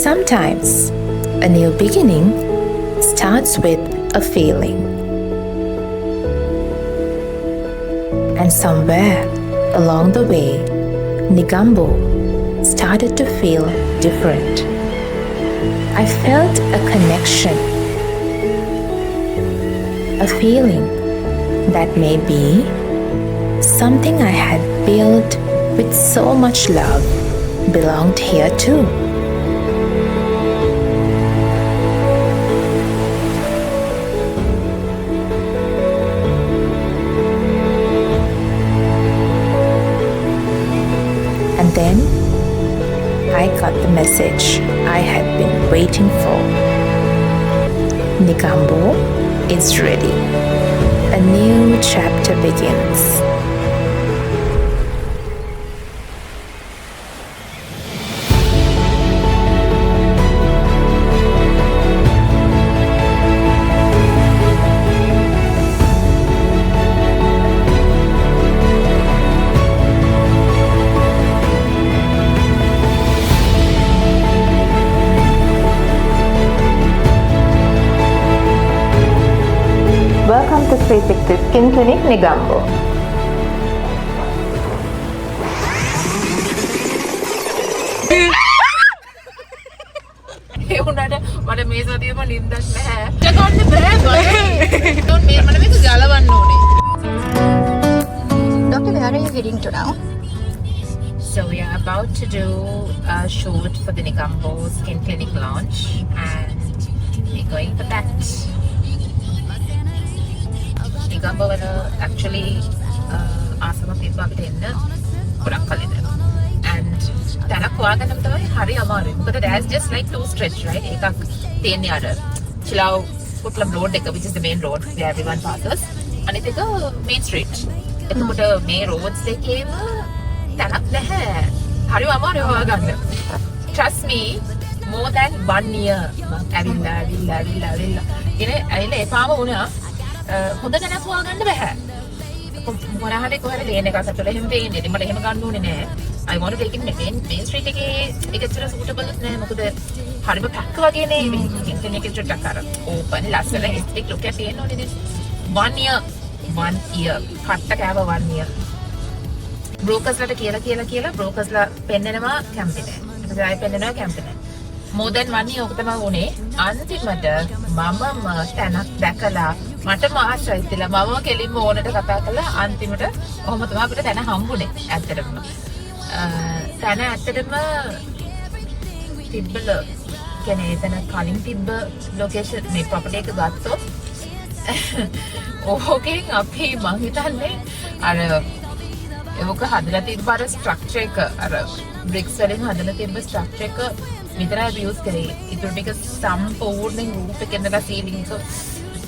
Sometimes a new beginning starts with a feeling. And somewhere along the way, Negombo started to feel different. I felt a connection, a feeling that maybe something I had built with so much love belonged here too. And then I got the message I had been waiting for. Negombo is ready. A new chapter begins. Welcome to 360 Skin Clinic, Negombo. ඒ වුණාට මට මේ සතියේම නිින්දක් නැහැ. ගන්න බෑ බය. මේ මට මේක ගලවන්න ඕනේ. Doctor, where are you heading to now? So we are about to do a shoot for the Negombo Skin Clinic launch and we're going for that. Negombo වල actually ආසම තිබ්බ අපිට එන්න ගොඩක් කලින්. And තැනක් හොයාගන්න තමයි හරි අමාරුයි. මොකද there's just like two stretch, right? එකක් තියෙන්නේ අර Chilaw Putlam road එක, which is the main road where everyone passes. අනිත් එක main street. එතකොට මේ roads දෙකේම තැනක් නැහැ. හරි අමාරුයි හොයාගන්න. Trust me, more than 1 year මම ඇවිල්ලා ඉන්නේ ඇවිල්ලා එපාම වුණා. හොඳ තැනක් හොයාගන්න බෑ. මොනහරි කොහෙද ලේන් එකක් අතට එහෙම පේන්නේ. ඉතින් මට එහෙම ගන්න ඕනේ නෑ. I want to take it main street එකේ එකතර suitable නෑ. මොකද හරිම පැක්ක වගේනේ. ඉන්ටර්නෙට් එකේ චුට්ටක් අර open ලස්සන aesthetic look එක තියෙන්න ඕනේ නේද? 1 year කට්ට කෑව 1 year. brokers ලට කියලා brokers ලා පෙන්නනවා කැම්පේ නෑ. ඊට ආයෙ පෙන්නනවා කැම්පේ නෑ. more than 1 year ඔක තමයි වුනේ. අන්තිමට මමම තැනක් දැකලා මටම ආශ්‍රය ඉතිලා මම කෙලින්ම ඕනට කතා කළා. අන්තිමට කොහොම තමයි අපිට තැන හම්බුනේ ඇත්තටම. තැන ඇත්තටම තිබ්බල කියන්නේ එතන කලින් තිබ්බ ලොකේෂන් මේ ප්‍රොපර්ටි එක ගත්තොත් ඕකෙන් අපි මං හිතන්නේ අර ඒක හදලා තිබ්බ අර ස්ට්‍රක්චර් එක අර බ්‍රික්ස් වලින් හදලා තිබ්බ ස්ට්‍රක්චර් එක විතරයි යූස් කරේ. ඊට ටික සම්පූර්ණයෙන් රූෆ් එකේ ඉඳලා සීලිං එක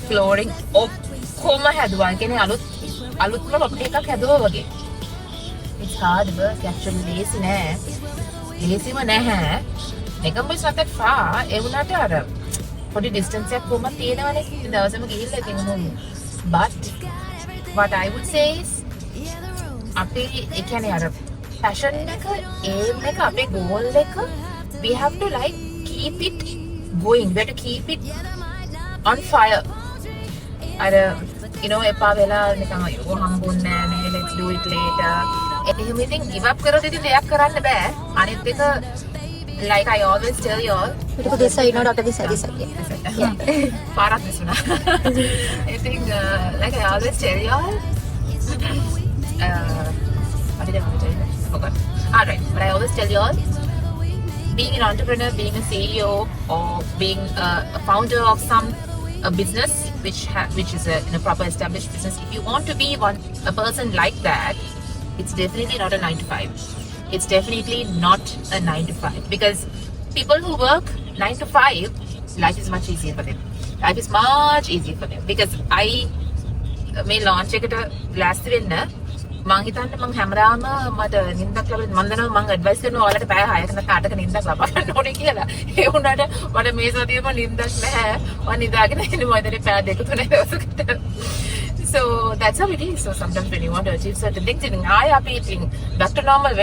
flooring ඔක්කොම හැදුවා. කියන්නේ අලුත්ම ප්‍රොපර්ටි එකක් හැදුවා වගේ. It's hard work actually. lazy නෑ. lazyම නැහැ. Negombo is not that far. ඒ වුණාට අර පොඩි distance එකක් කොහොමද තියෙනවනේ. දවසම ගිහිල්ලා ඉතින් but what I would say is අපි ඒ කියන්නේ අර passion එක aim එක අපේ goal එක we have to like keep it going. We have to keep it on fire. අර you know එපා වෙලා නිකන් අයෝ හම්බුන්නේ නැහැ නේ, let's do it later. එහෙම ඉතින් give up කරොත් ඉතින් දෙයක් කරන්න බෑ. අනිත් එක like I always tell you all. Look this side, no doctor, this side. Yeah. පාරක් දිසුණා. I think like I always tell you all. What did I want to tell you? Forgot. Alright, but I always tell you all, being an entrepreneur, being a CEO, or being a founder of a business which is in a proper established business, if you want to be a person like that, it's definitely not a 9 to 5. It's definitely not a 9 to 5, because people who work 9 to 5, life is much easier for them. Life is much easier for them, because I may launch එකට last වෙන්න මං හිතන්නේ මං හැමදාම මට නිින්දක් ලැබෙන්න මං දන්නවා මං ඇඩ්වයිස් කරනවා ඔයාලට පැය 6ක 8ක නිින්දක් ලබා ගන්න ඕනේ කියලා. ඒ වුණාට මට මේ සතියේම නිින්දක් නැහැ. මං නිදාගෙන ඉන්නේ මම ඉතින් පැය 2-3 දවසකට. So that's how it is. So sometimes when you want to achieve certain things, I are eating back to normal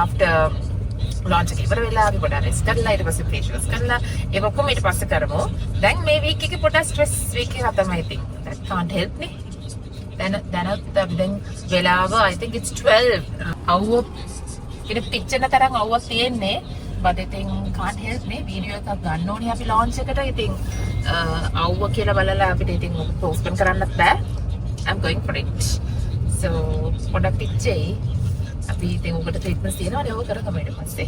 after launch එක ඉවර වෙලා අපි පොඩ්ඩක් rest කරලා ඊට පස්සේ facials කරලා ඒක ඔක්කොම ඊට පස්සේ කරමු. දැන් මේ week එකේ පොඩ්ඩක් stress week එකක් තමයි ඉතින්. That can't help නේ. දැන් වෙලාව I think it's 12. අවුව ඉතින් picture තරම් අවුවක් තියෙන්නේ. But I think can't help නේ. video එකක් ගන්න ඕනේ අපි launch එකට. ඉතින් අවුව කියලා බලලා අපිට ඉතින් postpone කරන්නත් බෑ. I'm going for it. So පොඩ්ඩක් picture අපි ඉතින් උකට treatments තියෙනවා නේ. ඔය කරගමු ඊට පස්සේ.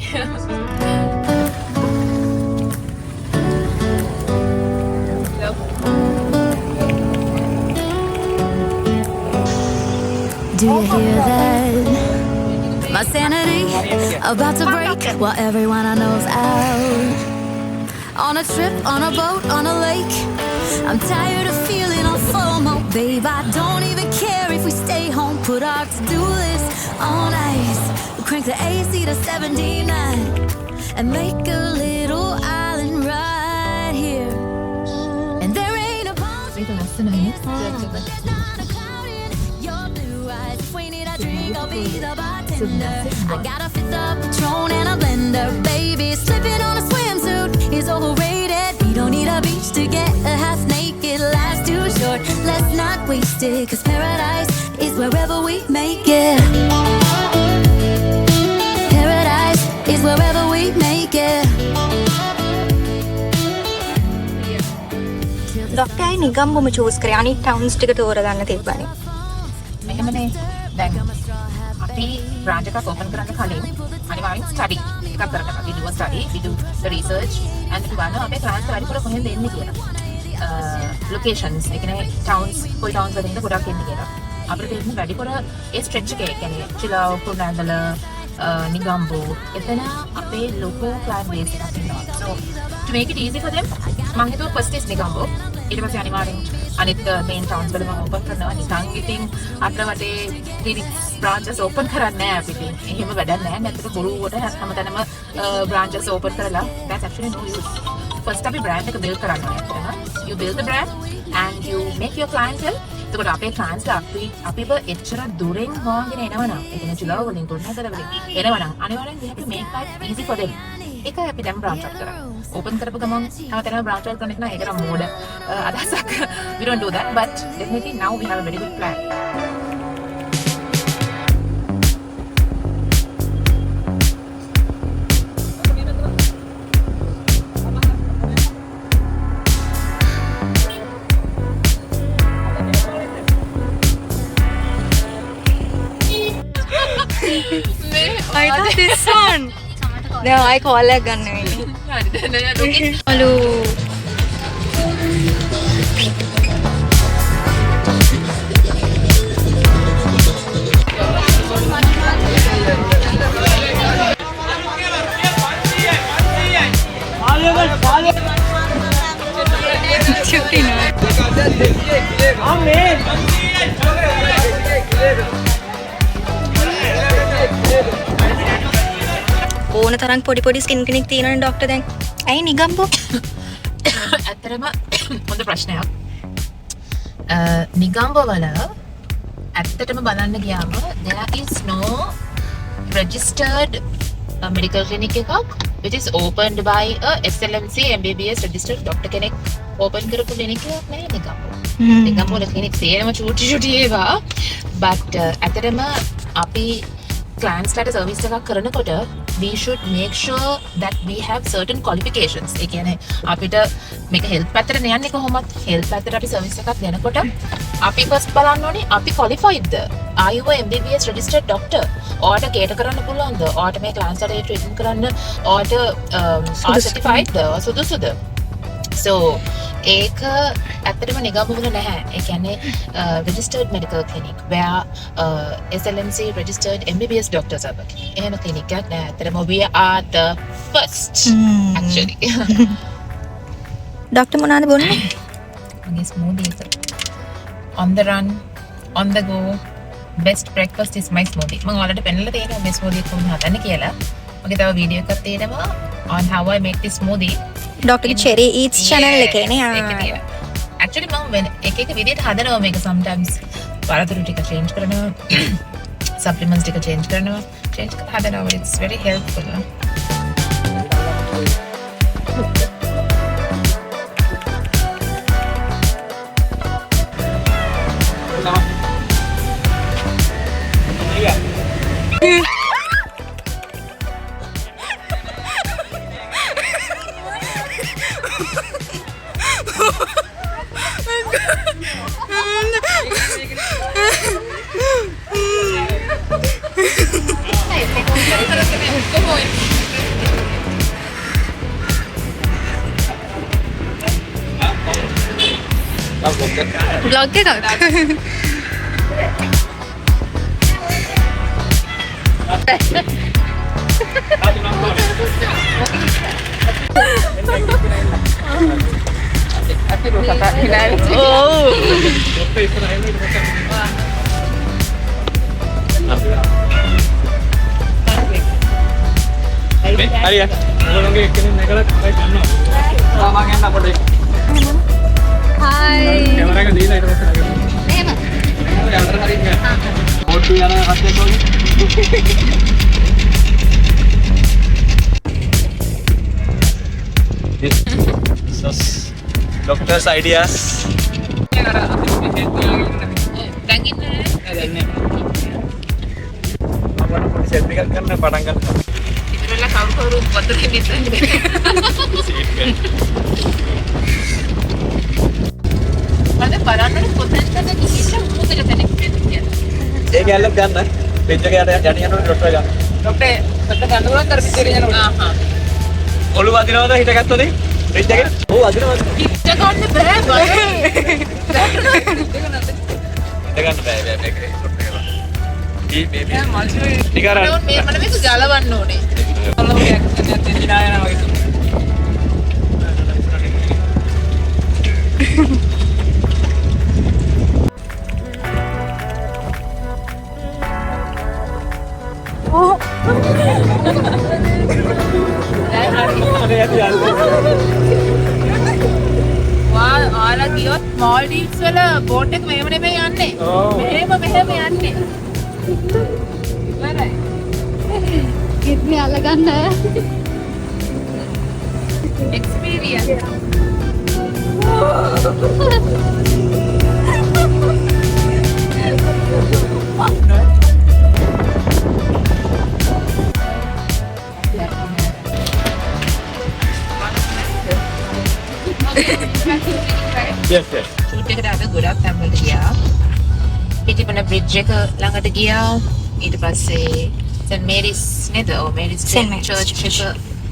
Do you hear that? My sanity about to break while everyone I know's out. On a trip, on a boat, on a lake. I'm tired of feeling all FOMO, babe. I don't even care if we stay home. Put our to-do list on ice. We'll crank the AC to 79 and make a little island right here. And there ain't a pause. ඒක ලස්සන මිනිස් I'll be the bartender. I got a fifth of Patron and a blender. Baby, slipping on a swimsuit is overrated. We don't need a beach to get a half naked. Life's too short, let's not waste it. Cause paradise is wherever we make it. Paradise is wherever we make it. Doctor අයි නිගම්බොම choose කරේ අනිත් ටවුන්ස් ටික තෝරගන්න තිබ්බනේ. මෙහෙමනේ දැන් අපි branch එකක් open කරන්න කලින් අනිවාර්යෙන් study එකක් කරගන්න. We do a study, we do the research and we බලනවා අපේ clients වැඩිපුර කොහෙන්ද එන්නේ කියලා. locations ඒ කියන්නේ towns කොයි towns වලින්ද ගොඩක් එන්නේ කියලා. අපිට තියෙන වැඩිපුර ඒ stretch එකේ කියන්නේ චිලාව කුරුණෑගල නිගම්බෝ එතන අපේ local client base එකක් ඉන්නවා. So to make it easy for them මම හිතුවා first is නිගම්බෝ ඊට පස්සේ අනිවාර්යෙන් අනිත් main towns වල මම open කරනවා. නිකන් ඉතින් අතර වටේ clinics branches open කරන්නේ නැහැ අපිට. එහෙම වැඩක් නැහැ. නැත්නම් බොරුවට හැමතැනම branches open කරලා that's actually no use. First අපි brand එක build කරන්න ඕනේ. You build the brand and you make your clientele. එතකොට අපේ clients අපිව එච්චර දුරින් හොයගෙන එනවනම් ඒ කියන්නේ චිලාව වලින් කුරුණෑගල වලින් එනවනම් අනිවාර්යෙන් we have to make life easy for them. ඒකයි අපි දැන් branch up කරන්නේ. open කරපු ගමන් හැමතැනම branch out කරන එක නෑ. ඒක නම් මෝඩ අදහසක්. We don't do that but definitely now we have a very good plan. I thought this one. දැන් ආයි කෝල් එකක් ගන්න වෙන්නේ. හලෝ. ඕන තරම් පොඩි ස්කින් ක්ලිනික් තියෙනවනේ ડોක්ටර් දැන්. ඇයි නිගම්බෝ? ඇත්තටම හොඳ ප්‍රශ්නයක්. නිගම්බෝ වල ඇත්තටම බලන්න ගියාම there is no registered medical clinic එකක් which is opened by a SLMC MBBS registered doctor කෙනෙක් open කරපු clinic එකක් නෑ නිගම්බෝ. නිගම්බෝ වල clinic තියෙනම චූටි ඒවා but ඇත්තටම අපි clients ලාට service එකක් කරනකොට we should make sure that we have certain qualifications. ඒ කියන්නේ අපිට මේක health පැත්තට යන්නේ කොහොමද? health පැත්තට අපි service එකක් දෙනකොට අපි first බලන්න ඕනේ අපි qualified the? Are you a MBBS registered doctor? ඔයාට cater කරන්න පුළුවන්ද? ඔයාට මේ clients ලාට treatment කරන්න ඔයාට certified ද? සුදුසුද? So ඒක ඇත්තටම නිගම්බෝ වල නැහැ. ඒ කියන්නේ registered medical clinic where SLMC registered MBBS doctors are working. එහෙම clinic එකක් නැහැ. ඇත්තටම we are the first actually. Doctor මොනවාද බොන්නේ? මගේ smoothie එක. On the run, on the go, best breakfast is my smoothie. මම ඔයාලට පෙන්නලා තියෙනවා මේ smoothie කොහොමද හදන්නේ කියලා. මගේ තව වීඩියෝ එකක් තියෙනවා on how I make this smoothie. ડોක්ටර්ගේ චෙරි ඊට්ස් channel එකේනේ. actually මම එක විදිහට හදනවා මේක sometimes පළතුරු ටික change කරනවා supplements ටික change කරනවා change කරලා හදනවා it's very helpful. Vlog එකක්. හරිය. ඔයගොල්ලෝගේ එක්කෙනෙක් නැගලා තමයි ගන්නවා. මම යන්න අපිට. Hi. කැමරා එක දීලා ඊට පස්සේ නැගලා. එහෙම. යන්න හරියට ගන්න. පොට්ටු යන කට්ටියක් වගේ. This doctor's ideas. දැන් ඉන්නේ අපිට පොඩි සෙල්ෆි එකක් ගන්න පටන් ගන්නවා. ඉතින්ලා කවුරු වතුරේ මිස්සන්නේ. මම බලන්න කොතනද ගිහින් මොකද තැනක කියන්නේ. ඒ ගැල්ලක් ගන්න. පෙජ් එක යට යනකොට ඩොක්ටර් ගන්න. ඩොක්ටර් සත්ත ගන්නවා කර පිටේ යනකොට. ආහා. ඔළුව අදිනවද හිටගත්තොද? පෙජ් එකේ? ඔව් අදිනවද? පිට ගන්න බෑ බය. හිට ගන්න බෑ මේකේ ඩොක්ටර් එක. මේ ටිකර මේ මම මේක ගලවන්න ඕනේ. ඔයාලා ගියොත් මාල්ඩීව්ස් වල බෝට් එක මෙහෙම නෙමෙයි යන්නේ. මෙහෙම යන්නේ. ඉවරයි. කිඩ්නි අල්ලගන්න. එක්ස්පීරියන්ස්. yes yes. ෂූට් එකට අද ගොඩක් තැන්වලට ගියා. පිටිපන බ්‍රිජ් එක ළඟට ගියා. ඊට පස්සේ සෙන්ට් මේරිස් නේද? ඔව් මේරිස් චර්ච් එක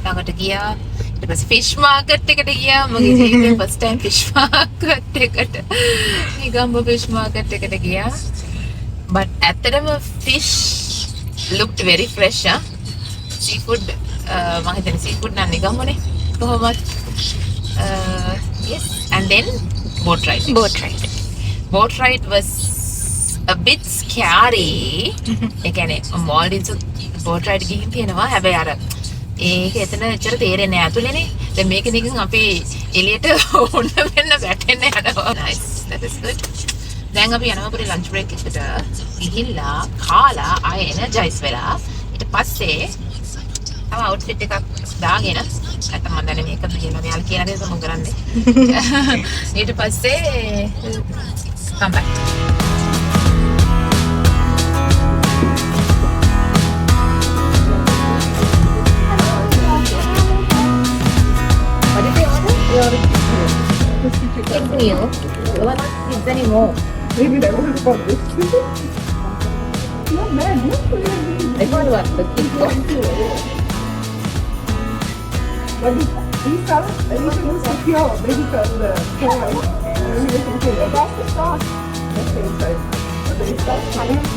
ළඟට ගියා. ඊට පස්සේ ෆිෂ් මාකට් එකට ගියා. මගේ ජීවිතේ ෆස්ට් ටයිම් ෆිෂ් මාකට් එකට. නිගම්බෝ ෆිෂ් මාකට් එකට ගියා. but ඇත්තටම fish looked very fresh. seafood මම හිතන්නේ seafood නම් නිගම්බෝනේ කොහොමද? yes, and then boat ride. Boat ride was a bit scary. ඒ කියන්නේ Maldives boat ride ගිහින් තියෙනවා. හැබැයි අර ඒක එතන ඇත්තට තේරෙන්නේ නැහැ අතුලේනේ. දැන් මේක නිකන් අපි එළියට ඔන්න වෙන්න වැටෙන්න යනවා. nice, that is good. දැන් අපි යනවා පොඩි lunch break එකට ගිහිල්ලා කාලා ආයෙ energize වෙලා ඊට පස්සේ තව outfit එකක් දාගෙන නැත්නම් මම දන්නේ මේක කියලා මෙයාලා කියන දේ තමයි කරන්නේ. ඊට පස්සේ come back. What did they order? They ordered chicken meal. They were not kids anymore. Maybe they ordered for this. Not bad. They got what? The kids got. But these salads, they usually secure because the toy. Maybe they can take it. That's the sauce. That's the inside. But they start trying to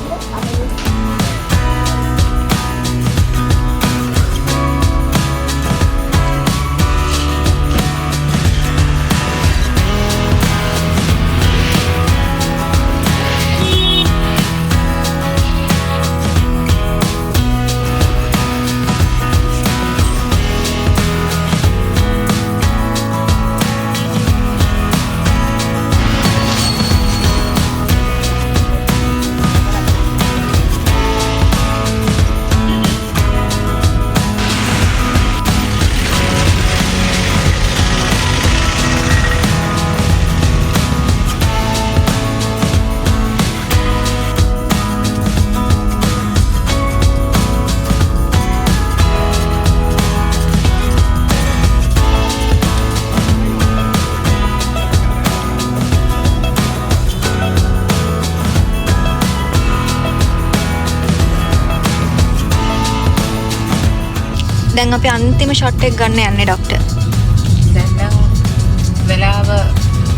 දැන් අපි අන්තිම shot එක ගන්න යන්නේ doctor. දැන් නම් වෙලාව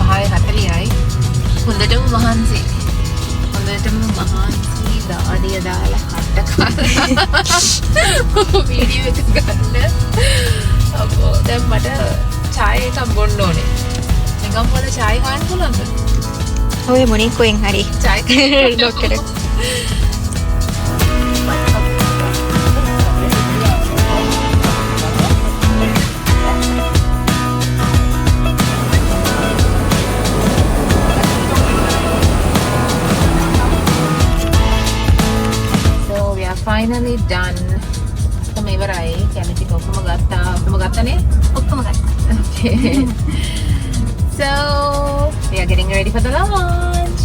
5:40යි. හොඳටම මහන්සි. හොඳටම මහන්සි දාඩිය දාලා කට්ට කාලා වීඩියෝ එක ගන්න. අපෝ දැන් මට චාය එකක් බොන්න ඕනේ. නිකම් වල චාය හොයන්න පුළුවන්ද? ඔය මොනිකෝෙන් හරි චාය doctor. So we are finally done. ඔක්කොම ඉවරයි. කැමති ඔක්කොම ගත්තා. ඔක්කොම ගත්තනේ? ඔක්කොම ගත්තා. Okay. So we are getting ready for the launch.